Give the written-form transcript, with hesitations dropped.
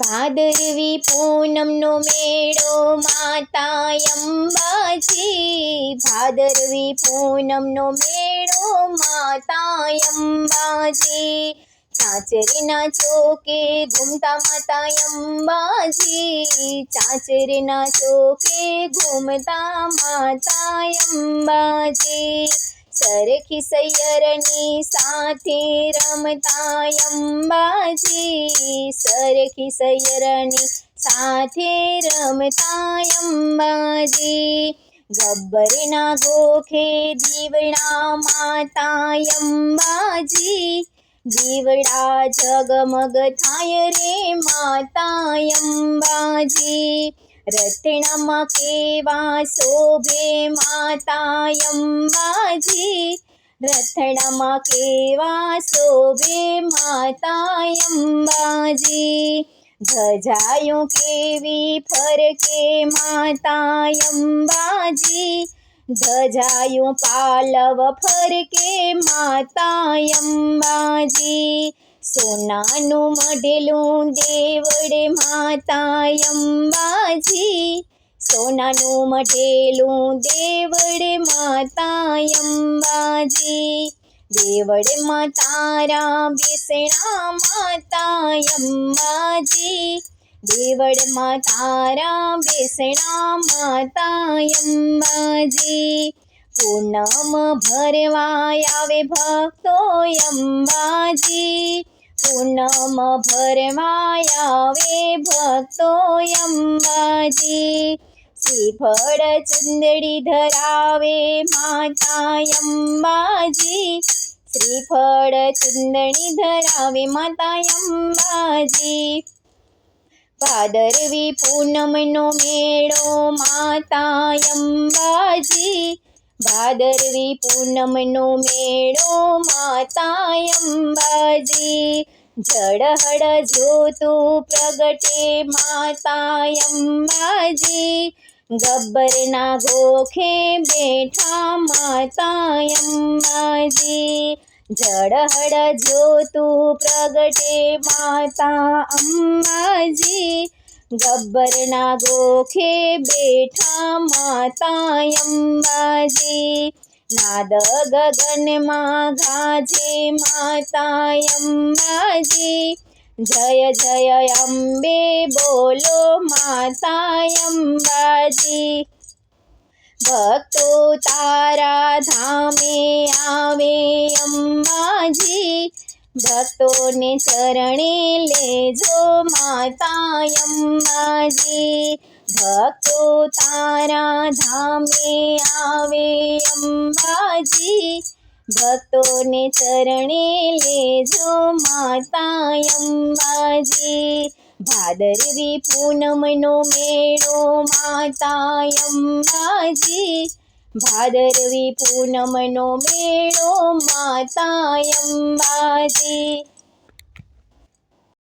ભાદરવી પૂનમનો મેળો માતા અંબાજી, ભાદરવી પૂનમનો મેળો માતા અંબાજી, ચાચરના ચોકે ઘૂમતા માતા અંબાજી, ચાચરના ચોકે ઘૂમતા માતા અંબાજી, સરખી સૈયરની સાથે રમતા અંબાજી, સરખી સૈયરની સાથે રમતા અંબાજી, ગબ્બરના ગોખે દીવડા માતા અંબાજી, દીવડા જગમગ થાય રે માતા અંબાજી, રત્નમાં કેવા શોભે માતા અંબાજી, રથડામાં કેવા શોભે માતા અંબાજી, ધજાયું કેવી ફરકે માતા અંબાજી, ધજાયું પાલવ ફરકે માતા અંબાજી, સોનાનું મઢેલું દેવડે માતા અંબાજી, સોનાનું મઢેલું દેવડે માતા અંબાજી, દેવડમાં તારા બેસણા માતા અંબાજી, દેવડમાં તારા બેસણા માતા અંબાજી, પૂનમ ભરવા આવે ભક્તો અંબાજી, પૂનમ ભરવા આવે ભક્તો અંબાજી, શ્રીફળ ચુંદડી ધરાવે માતા અંબાજી, શ્રીફળ ચુંદડી ધરાવે માતા અંબાજી, ભાદરવી પૂનમનો મેળો માતા અંબાજી, ભાદરવી પૂનમનો મેળો માતા અંબાજી, ઝળહળ જ્યોતું પ્રગટે માતા અંબાજી, ગબ્બરના ગોખે બેઠા માતા અંબાજી, ઝળહળ જ્યોતું પ્રગટે માતા અંબાજી, ગબ્બરના ગોખે બેઠા માતા અંબાજી, નાદ ગગનમાં ગાજે માતા અંબાજી, જય જય અંબે બોલો માતા અંબાજી, ભક્તો તારા ધામે આવે અંબાજી, ભક્તોને ચરણે લેજો માતા અંબાજી, ભક્તો તારા ધામે આવે અંબાજી, ભક્તોને ચરણે લેજો માતા અંબાજી, ભાદરવી પૂનમનો મેળો માતા અંબાજી, ભાદરવી પૂનમનો મેળો માતા અંબાજી.